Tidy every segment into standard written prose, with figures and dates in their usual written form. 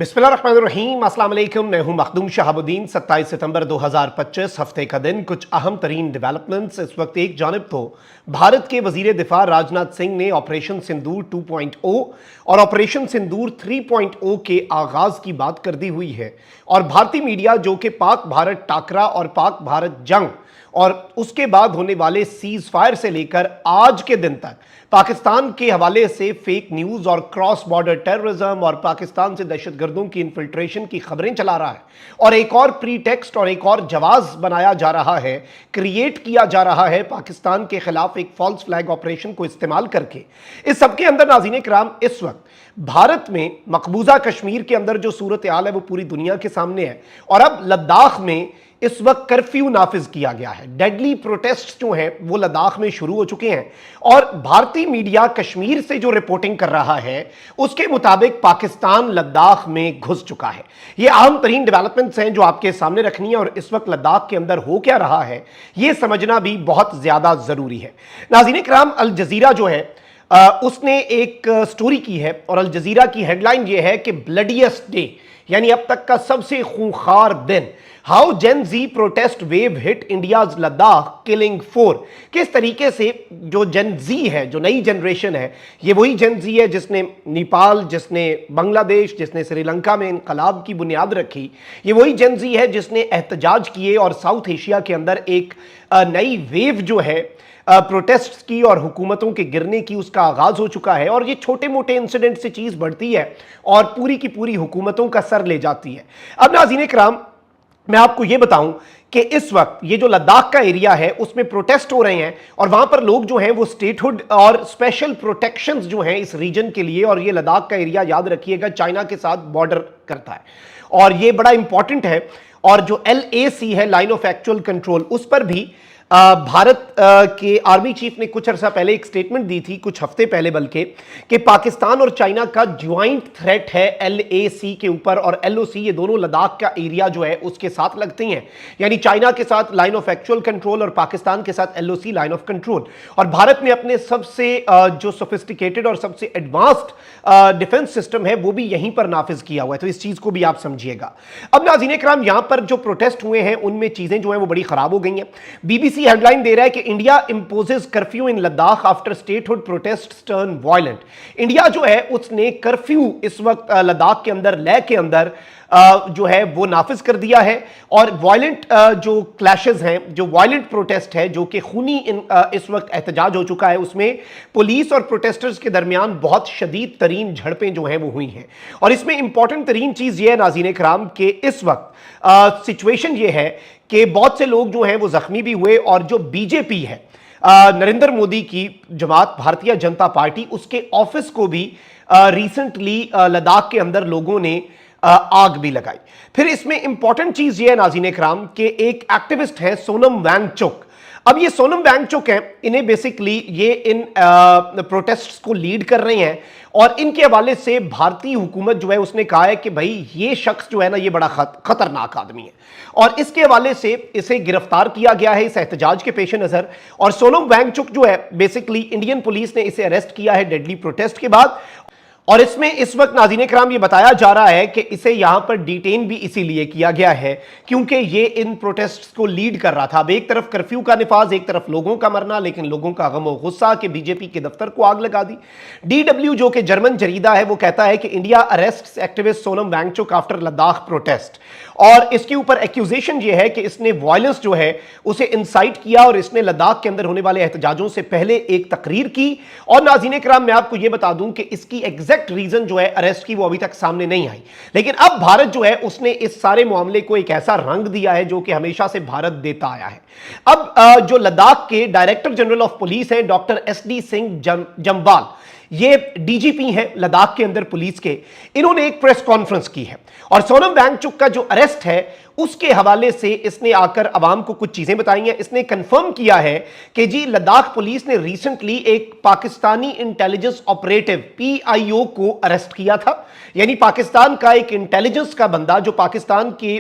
बिस्मिल्लाहिर्रहमानिर्रहीम, अस्सलाम वालेकुम। मैं हूं मखदूम शहाबुद्दीन। 27 सितंबर 2025 हफ्ते का दिन। कुछ अहम तरीन डेवलपमेंट्स इस वक्त। एक जानिब तो भारत के वजीर दिफा राजनाथ सिंह ने ऑपरेशन सिंदूर 2.0 और ऑपरेशन सिंदूर 3.0 के आगाज की बात कर दी हुई है, और भारतीय मीडिया जो कि पाक भारत टाकरा और पाक भारत जंग और उसके बाद होने वाले सीज फायर से लेकर आज के दिन तक पाकिस्तान के हवाले से फेक न्यूज और क्रॉस बॉर्डर टेररिज्म और पाकिस्तान से दहशतगर्दों की इन्फिल्ट्रेशन की खबरें चला रहा है, और एक और प्री टेक्स्ट और एक और जवाब बनाया जा रहा है, क्रिएट किया जा रहा है पाकिस्तान के खिलाफ एक फॉल्स फ्लैग ऑपरेशन को इस्तेमाल करके। इस सबके अंदर नाज़रीन किराम, इस वक्त भारत में मकबूजा कश्मीर के अंदर जो सूरत हाल है वो पूरी दुनिया के सामने है, और अब लद्दाख में इस वक्त कर्फ्यू नाफिज किया गया है। डेडली प्रोटेस्ट जो हैं वो लद्दाख में शुरू हो चुके हैं, और भारतीय मीडिया कश्मीर से जो रिपोर्टिंग कर रहा है उसके मुताबिक पाकिस्तान लद्दाख में घुस चुका है। ये अहम तरीन डेवलपमेंट्स हैं जो आपके सामने रखनी है, और इस वक्त लद्दाख के अंदर हो क्या रहा है ये समझना भी बहुत ज्यादा जरूरी है। नाज़रीन किराम, अल जजीरा जो है उसने एक स्टोरी की है, और अल जजीरा की हेडलाइन ये है कि ब्लडीएस्ट डे, यानी अब तक का सबसे खूंखार दिन, how Gen Z protest wave hit India's Ladakh killing 4। किस तरीके से जो जेन जी है, जो नई जनरेशन है, ये वही जेन जी है जिसने नेपाल, जिसने बांग्लादेश, जिसने श्रीलंका में इनकलाब की बुनियाद रखी। ये वही जेन जी है जिसने एहतजाज किए, और साउथ एशिया के अंदर एक नई वेव जो है प्रोटेस्ट की और हुकूमतों के गिरने की, उसका आगाज हो चुका है। और ये छोटे मोटे इंसिडेंट से चीज बढ़ती है और पूरी की पूरी हुकूमतों का सर ले जाती है। अब नाज़रीन किराम, मैं आपको यह बताऊं कि इस वक्त ये जो लद्दाख का एरिया है उसमें प्रोटेस्ट हो रहे हैं, और वहां पर लोग जो हैं वो स्टेटहुड और स्पेशल प्रोटेक्शंस जो हैं इस रीजन के लिए। और ये लद्दाख का एरिया, याद रखिएगा, चाइना के साथ बॉर्डर करता है, और ये बड़ा इंपॉर्टेंट है। और जो LAC है, लाइन ऑफ एक्चुअल कंट्रोल, उस पर भी भारत के आर्मी चीफ ने कुछ अर्सा पहले एक स्टेटमेंट दी थी, कुछ हफ्ते पहले बल्कि, कि पाकिस्तान और चाइना का ज्वाइंट थ्रेट है LAC के ऊपर, और LOC ये दोनों लद्दाख का एरिया जो है उसके साथ लगती हैं, यानी चाइना के साथ लाइन ऑफ एक्चुअल कंट्रोल और पाकिस्तान के साथ LOC लाइन ऑफ कंट्रोल। और भारत ने अपने सबसे जो सोफिस्टिकेटेड और सबसे एडवांस्ड डिफेंस सिस्टम है वो भी यहीं पर नाफिज किया हुआ है, तो इस चीज को भी आप समझिएगा। अब नाज़रीन किराम, यहां पर जो प्रोटेस्ट हुए हैं उनमें चीजें जो है वो बड़ी खराब हो गई हैं। BBC हेडलाइन दे रहा है कि इंडिया इंपोजेस कर्फ्यू इन Ladakh after statehood protest turn violent. India जो है उसने कर्फ्यू इस वक्त लद्दाख के अंदर, लेह के अंदर जो है वो नाफिज कर दिया है, और वायलेंट जो क्लैशेस हैं, जो वायलेंट प्रोटेस्ट है, जो कि खूनी इस वक्त एहतजाज हो चुका है, उसमें पुलिस और प्रोटेस्टर्स के दरमियान बहुत शदीद तरीन झड़पें जो हैं वो हुई हैं। और इसमें इंपॉर्टेंट तरीन चीज ये है नाज़रीन किराम कि इस वक्त सिचुएशन ये है कि बहुत से लोग जो हैं वो जख्मी भी हुए, और जो बीजेपी है, नरेंद्र मोदी की जमात भारतीय जनता पार्टी, उसके ऑफिस को भी रिसेंटली लद्दाख के अंदर लोगों ने आग भी लगाई। फिर इसमें इंपॉर्टेंट चीज ये है नाज़रीन किराम कि एक एक्टिविस्ट है सोनम वांगचुक। अब ये सोनम वांगचुक हैं, इन्हें बेसिकली ये इन प्रोटेस्ट्स को लीड कर रहे हैं, और इनके हवाले से भारतीय हुकूमत जो है उसने कहा है कि भाई ये शख्स जो है ना ये बड़ा खतरनाक आदमी है, और इसके हवाले से इसे गिरफ्तार किया गया है इस एहतजाज के पेश नजर। और सोनम वांगचुक जो है बेसिकली इंडियन पुलिस ने इसे अरेस्ट किया है डेडली प्रोटेस्ट के बाद, और इसमें इस वक्त नाज़रीन किराम ये बताया जा रहा है कि इसे यहां पर डिटेन भी इसीलिए किया गया है क्योंकि ये इन प्रोटेस्ट्स को लीड कर रहा था। अब एक तरफ कर्फ्यू का निफाज, एक तरफ लोगों का मरना, लेकिन लोगों का गम और गुस्सा कि बीजेपी के दफ्तर को आग लगा दी। DW जो कि जर्मन जरीदा है वो कहता है कि India arrest activist Sonam Wangchuk after Ladakh protest, और इसके ऊपर एक्यूजेशन ये है कि इसने वायलेंस जो है उसे इंसाइट किया, और इसने लद्दाख के अंदर होने वाले एहतजाजों से पहले एक तकरीर की। और नाज़रीन किराम, मैं आपको यह बता दूं कि इसकी एग्जैक्ट रीजन जो है अरेस्ट की वो अभी तक सामने नहीं आई, लेकिन अब भारत जो है उसने इस सारे मामले को एक ऐसा रंग दिया है जो कि हमेशा से भारत देता आया है। अब जो लद्दाख के डायरेक्टर जनरल ऑफ पुलिस है डॉक्टर SD सिंह जम्वाल, ये DGP हैं लद्दाख के अंदर पुलिस के, इन्होंने एक प्रेस कॉन्फ्रेंस की है, और सोनम वांगचुक का जो अरेस्ट है उसके हवाले से इसने आकर अवाम को कुछ चीजें बताई हैं। इसने कंफर्म किया है कि जी लद्दाख पुलिस ने रिसेंटली एक पाकिस्तानी इंटेलिजेंस ऑपरेटिव PIO को अरेस्ट किया था, यानी पाकिस्तान का एक इंटेलिजेंस का बंदा जो पाकिस्तान के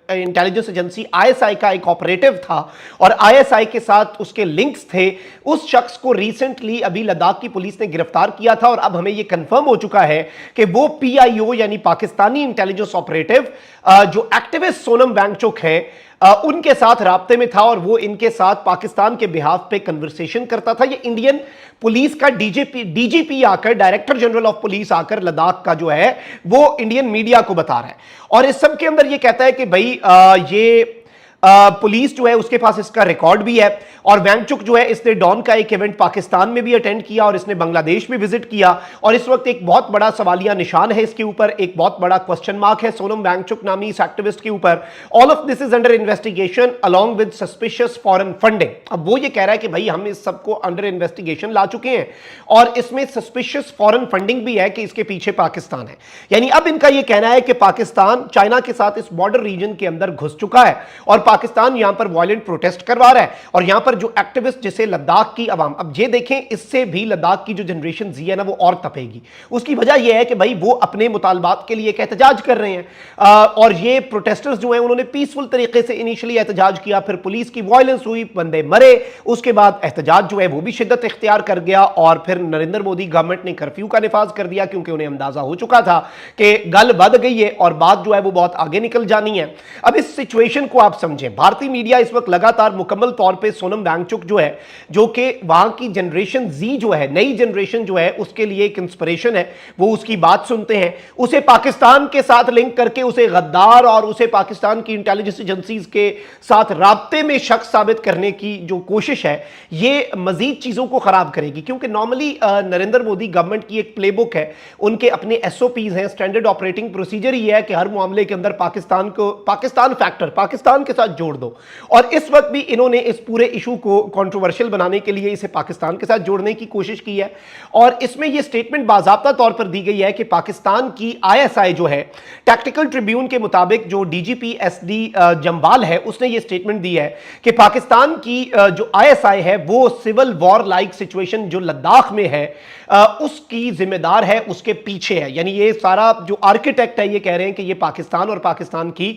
इंटेलिजेंस एजेंसी आईएसआई का एक ऑपरेटिव था और आईएसआई के साथ उसके लिंक्स थे, उस शख्स को रिसेंटली अभी लद्दाख की पुलिस ने गिरफ्तार किया था और अब हमें यह कंफर्म हो चुका है कि वो पीआईओ यानी पाकिस्तानी इंटेलिजेंस ऑपरेटिव जो एक्टिविस्ट सोनम वांगचुक है उनके साथ राब्ते में था और वो इनके साथ पाकिस्तान के बिहाफ पे कन्वर्सेशन करता था। ये इंडियन पुलिस का डीजीपी आकर, डायरेक्टर जनरल ऑफ पुलिस आकर लद्दाख का जो है वो इंडियन मीडिया को बता रहा है और इस सब के अंदर ये कहता है कि भाई ये पुलिस जो है उसके पास इसका रिकॉर्ड भी है और वांगचुक जो है इसने डॉन का एक इवेंट पाकिस्तान में भी अटेंड किया और इसने बांग्लादेश में विजिट किया और इस वक्त एक बहुत बड़ा सवालिया निशान है इसके ऊपर, एक बहुत बड़ा क्वेश्चन मार्क है सोनम वांगचुक नामी इस एक्टिविस्ट के ऊपर। All of this is under investigation along with suspicious foreign funding. अब वो ये कह रहा है कि भाई हम इस सबको अंडर इन्वेस्टिगेशन ला चुके हैं और इसमें सस्पिशियस फॉरेन फंडिंग भी है कि इसके पीछे पाकिस्तान है। यानी अब इनका यह कहना है कि पाकिस्तान चाइना के साथ इस बॉर्डर रीजन के अंदर घुस चुका है और पाकिस्तान यहां पर वायलेंट प्रोटेस्ट करवा रहा है और यहां पर जो एक्टिविस्ट जिसे लद्दाख की अवाम, अब ये देखें इससे भी लद्दाख की जो जनरेशन जी है ना वो और तपेगी। उसकी वजह यह है कि भाई वो अपने मुतालबात के लिए एक एहतजाज कर रहे हैं और ये प्रोटेस्टर्स जो हैं उन्होंने पीसफुल तरीके से इनिशियली एहतजाज किया, फिर पुलिस की वायलेंस हुई, बंदे मरे, उसके बाद एहतजाज जो है वो भी शिद्दत इख्तियार कर गया और फिर नरेंद्र मोदी गवर्नमेंट ने कर्फ्यू का निफाज कर दिया क्योंकि उन्हें अंदाजा हो चुका था कि गल बद गई है और बात जो है वो बहुत आगे निकल जानी है। अब इस सिचुएशन को आप समझें, भारतीय मीडिया इस वक्त लगातार मुकम्मल तौर पे सोनम वांगचुक जो है, जो कि वहां की जनरेशन जी जो है, नई जनरेशन जो है उसके लिए एक इंस्पिरेशन है, वो उसकी बात सुनते हैं, उसे पाकिस्तान के साथ लिंक करके उसे गद्दार और उसे पाकिस्तान की इंटेलिजेंस एजेंसीज के साथ राब्ते में शख्स साबित करने की जो कोशिश है ये मजीद चीजों को खराब करेगी। क्योंकि नॉर्मली नरेंद्र मोदी गवर्नमेंट की एक प्लेबुक है, उनके अपने एसओपीज हैं, स्टैंडर्ड ऑपरेटिंग प्रोसीजर ही है कि हर मामले के अंदर पाकिस्तान को, पाकिस्तान फैक्टर पाकिस्तान के साथ जोड़ दो और इस वक्त भी इन्होंने इस पूरे इशू को कंट्रोवर्शियल बनाने के लिए इसे पाकिस्तान के साथ जोड़ने की कोशिश की है और इसमें यह स्टेटमेंट बाज़ाब्ता तौर पर दी गई है कि पाकिस्तान की आईएसआई जो है, टैक्टिकल ट्रिब्यून के मुताबिक जो डीजीपी एसडी जम्बाल है उसने यह स्टेटमेंट दी है कि पाकिस्तान की जो आईएसआई है वो सिविल वॉर लाइक सिचुएशन जो लद्दाख में है उसकी जिम्मेदार है, उसके पीछे है। यानी ये सारा जो आर्किटेक्ट है ये कह रहे हैं कि ये पाकिस्तान और पाकिस्तान की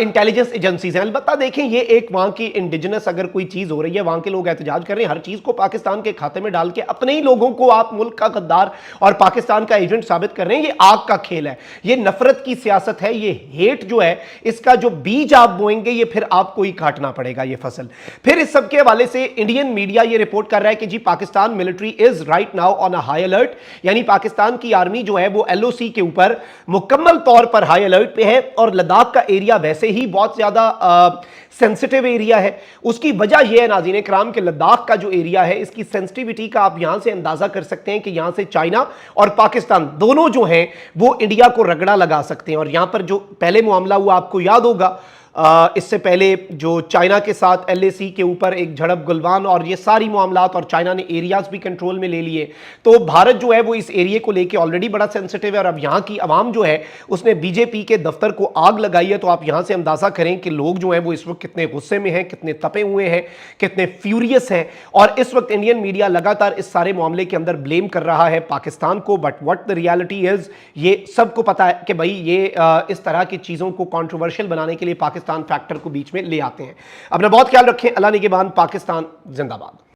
इंटेलिजेंस एजेंसीज हैं। अलबत्ता देखें ये एक वहां की इंडिजिनस अगर कोई चीज हो रही है, वहां के लोग एहतजाज कर रहे हैं, हर चीज को पाकिस्तान के खाते में डाल के अपने ही लोगों को आप मुल्क का गद्दार और पाकिस्तान का एजेंट साबित कर रहे हैं, ये आग का खेल है, ये नफरत की सियासत है, ये हेट जो है इसका जो बीज आप बोएंगे ये फिर आपको ही काटना पड़ेगा ये फसल। फिर इस सब के हवाले से इंडियन मीडिया ये रिपोर्ट कर रहा है कि जी Pakistan military is right now on a high alert, यानी पाकिस्तान की आर्मी जो है वो एलओसी के ऊपर मुकम्मल तौर पर हाई अलर्ट पे है और लद्दाख का एरिया वैसे ही बहुत ज्यादा सेंसिटिव एरिया है। उसकी वजह यह है नाज़रीन इकराम के लद्दाख का जो एरिया है इसकी सेंसिटिविटी का आप यहां से अंदाजा कर सकते हैं कि यहां से चाइना और पाकिस्तान दोनों जो हैं वो इंडिया को रगड़ा लगा सकते हैं और यहां पर जो पहले मामला हुआ आपको याद होगा, इससे पहले जो चाइना के साथ एलएसी के ऊपर एक झड़प गुलवान और ये सारी मामलात और चाइना ने एरियाज भी कंट्रोल में ले लिए, तो भारत जो है वो इस एरिया को लेके ऑलरेडी बड़ा सेंसिटिव है और अब यहाँ की आवाम जो है उसने बीजेपी के दफ्तर को आग लगाई है। तो आप यहाँ से अंदाजा करें कि लोग जो हैं वो इस वक्त कितने गुस्से में हैं, कितने तपे हुए हैं, कितने फ्यूरियस हैं और इस वक्त इंडियन मीडिया लगातार इस सारे मामले के अंदर ब्लेम कर रहा है पाकिस्तान को। But what the reality is, ये सबको पता है कि भाई ये इस तरह की चीज़ों को कॉन्ट्रोवर्शियल बनाने के लिए पाकिस्तान फैक्टर को बीच में ले आते हैं। अपना बहुत ख्याल रखें। अल्लाह निगहबान। पाकिस्तान जिंदाबाद।